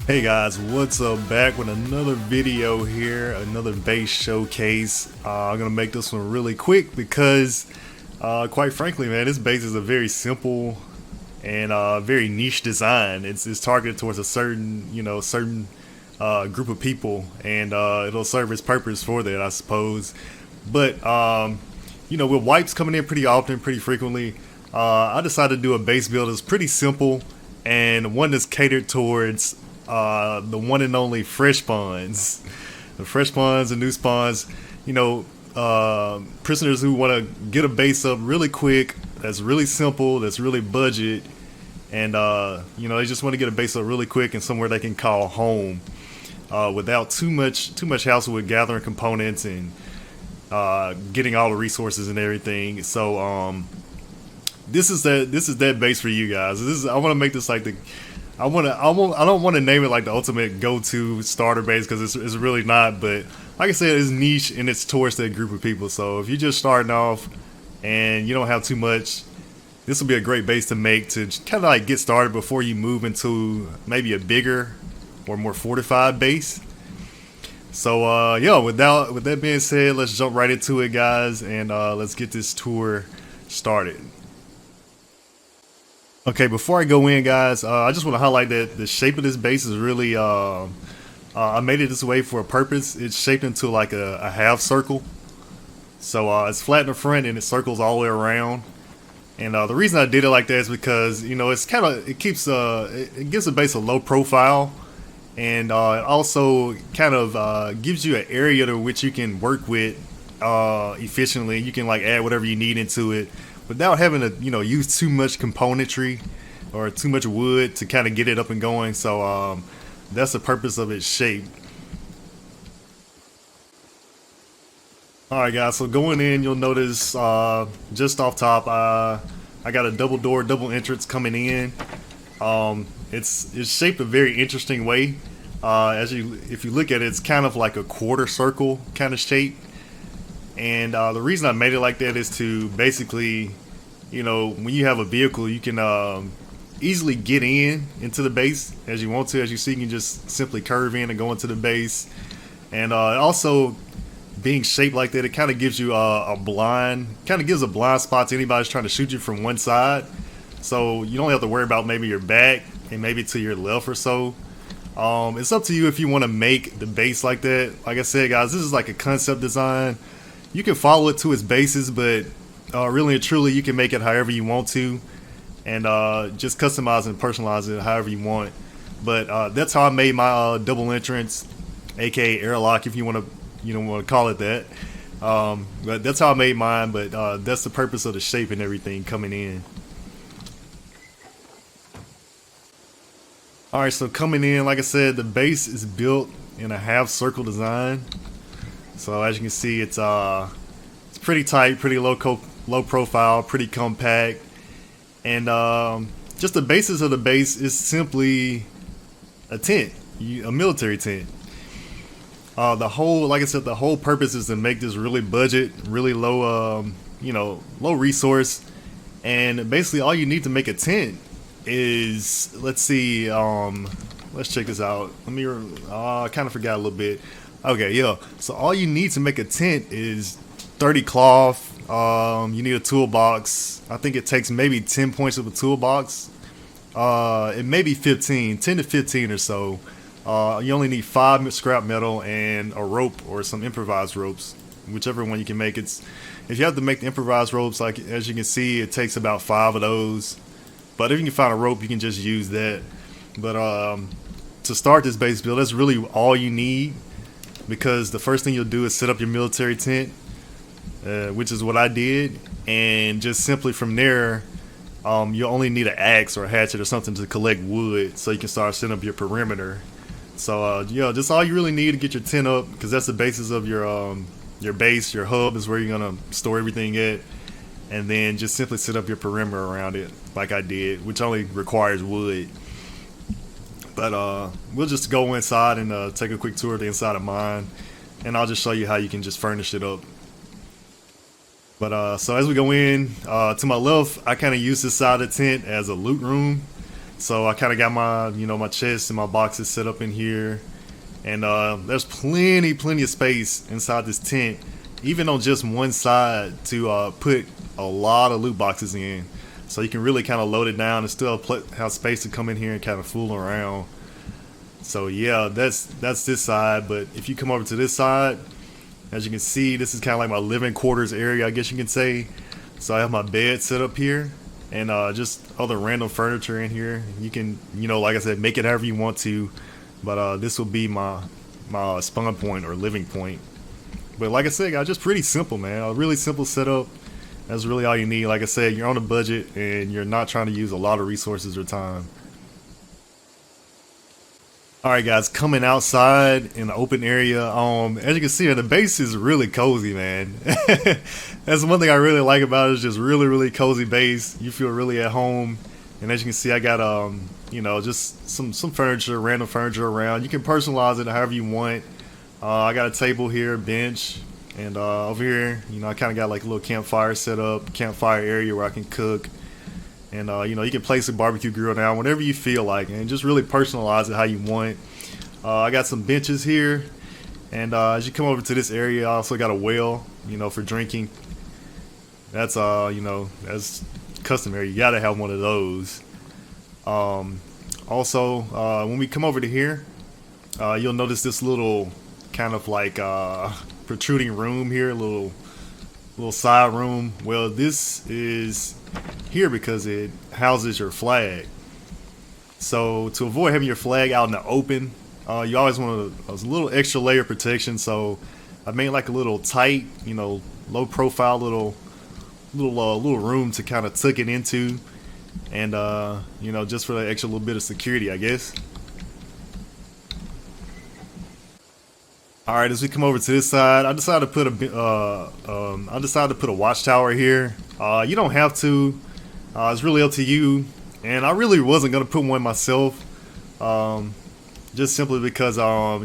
Hey guys, what's up? Back with another video here, another base showcase. I'm gonna make this one really quick because, quite frankly, man, this base is a very simple and very niche design. It's targeted towards a certain, group of people, and it'll serve its purpose for that, I suppose. But with wipes coming in pretty often, pretty frequently, I decided to do a base build that's pretty simple and one that's catered towards the one and only fresh spawns. The fresh spawns and new spawns, prisoners who want to get a base up really quick, that's really simple, that's really budget, and they just want to get a base up really quick and somewhere they can call home without too much hassle with gathering components and getting all the resources and everything. So this is that base for you guys. I want to make this like I don't want to name it like the ultimate go-to starter base because it's really not. But like I said, it's niche and it's towards that group of people. So if you're just starting off and you don't have too much, this will be a great base to make to kind of like get started before you move into maybe a bigger or more fortified base. So with that being said, let's jump right into it, guys, and let's get this tour started. Okay, before I go in, guys, I just want to highlight that the shape of this base is really, I made it this way for a purpose. It's shaped into like a half circle. So it's flat in the front and it circles all the way around. And the reason I did it like that is because, it gives the base a low profile. And it also kind of gives you an area to which you can work with efficiently. You can like add whatever you need into it without having to use too much componentry or too much wood to kind of get it up and going. So that's the purpose of its shape. Alright guys, so going in, you'll notice just off top I got a double entrance coming in. It's shaped a very interesting way. If you look at it, it's kind of like a quarter circle kind of shape. And the reason I made it like that is to basically, when you have a vehicle, you can easily get into the base as you want to. As you see, you can just simply curve in and go into the base. And also, being shaped like that, it kind of gives you a blind spot to anybody who's trying to shoot you from one side. So you don't have to worry about maybe your back and maybe to your left or so. It's up to you if you want to make the base like that. Like I said, guys, this is like a concept design. You can follow it to its basis, but really and truly, you can make it however you want to, and just customize and personalize it however you want. But that's how I made my double entrance, aka airlock, if you want to call it that. But that's how I made mine. But that's the purpose of the shape and everything coming in. All right, so coming in, like I said, the base is built in a half circle design. So as you can see, it's pretty tight, pretty low profile, pretty compact, and just the basis of the base is simply a tent, a military tent. Like I said, the whole purpose is to make this really budget, really low, low resource, and basically all you need to make a tent is, let's check this out. I kind of forgot a little bit. Okay, yeah. So all you need to make a tent is 30 cloth. You need a toolbox. I think it takes maybe 10 points of a toolbox. It may be 10 to 15 or so. You only need 5 scrap metal and a rope or some improvised ropes, whichever one you can make. If you have to make the improvised ropes, like as you can see, it takes about 5 of those. But if you can find a rope, you can just use that. But to start this base build, that's really all you need, because the first thing you'll do is set up your military tent, which is what I did, and just simply from there, you'll only need an axe or a hatchet or something to collect wood, so you can start setting up your perimeter. So just all you really need to get your tent up, because that's the basis of your base. Your hub is where you're gonna store everything at, and then just simply set up your perimeter around it, like I did, which only requires wood. But we'll just go inside and take a quick tour of the inside of mine, and I'll just show you how you can just furnish it up. But so as we go in, to my left, I kind of use this side of the tent as a loot room. So I kind of got my, my chest and my boxes set up in here, and there's plenty of space inside this tent, even on just one side, to put a lot of loot boxes in. So you can really kind of load it down and still have space to come in here and kind of fool around. So yeah, that's this side. But if you come over to this side, as you can see, this is kind of like my living quarters area, I guess you can say. So I have my bed set up here, and just other random furniture in here. You can, like I said, make it however you want to. But this will be my spawn point or living point. But like I said, guys, just pretty simple, man. A really simple setup. That's really all you need. Like I said, you're on a budget and you're not trying to use a lot of resources or time. Alright guys, coming outside in the open area, as you can see, the base is really cozy, man. That's one thing I really like about it, is just really cozy base. You feel really at home. And as you can see, I got just some furniture, random furniture around. You can personalize it however you want. I got a table here, bench. And over here, I kind of got like a little campfire set up, campfire area where I can cook. And, you can place a barbecue grill down whenever you feel like, and just really personalize it how you want. I got some benches here. And as you come over to this area, I also got a well, for drinking. That's, that's customary. You got to have one of those. Also, when we come over to here, you'll notice this little kind of like protruding room here, a little side room. Well, this is here because it houses your flag. So to avoid having your flag out in the open, you always want a little extra layer of protection. So I made like a little tight, low profile little room to kind of tuck it into, and just for the extra little bit of security, I guess. All right, as we come over to this side, I decided to put a watchtower here. You don't have to. It's really up to you. And I really wasn't gonna put one myself, just simply because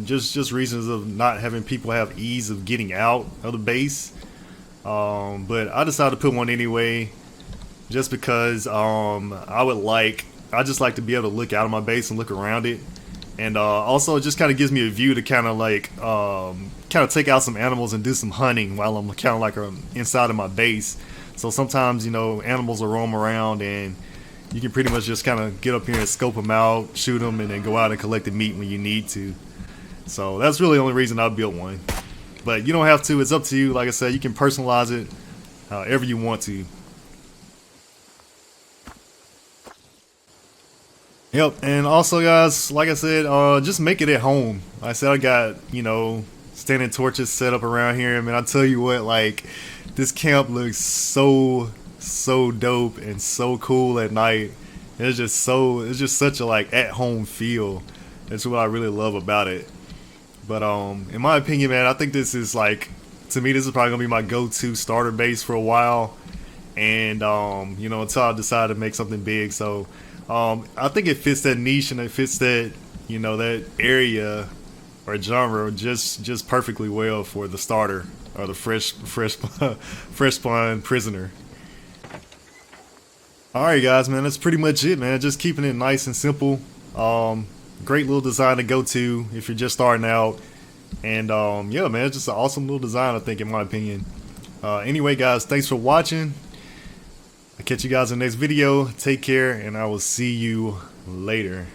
just reasons of not having people have ease of getting out of the base. But I decided to put one anyway, just because I just like to be able to look out of my base and look around it. And also, it just kind of gives me a view to kind of take out some animals and do some hunting while I'm kind of like inside of my base. So sometimes, animals will roam around, and you can pretty much just kind of get up here and scope them out, shoot them, and then go out and collect the meat when you need to. So that's really the only reason I built one. But you don't have to. It's up to you. Like I said, you can personalize it however you want to. Yep, and also guys, like I said, just make it at home. Like I said, I got, standing torches set up around here. I mean, I tell you what, like, this camp looks so dope and so cool at night. It's just such a like at home feel. That's what I really love about it. But in my opinion, man, I think this is like, to me, this is probably gonna be my go-to starter base for a while. And until I decide to make something big. So I think it fits that niche, and it fits that, that area or genre just perfectly well for the starter, or the fresh spawn prisoner. Alright guys, man, that's pretty much it, man. Just keeping it nice and simple. Great little design to go to if you're just starting out. And yeah, man, it's just an awesome little design, I think, in my opinion. Anyway guys, thanks for watching. I'll catch you guys in the next video. Take care, and I will see you later.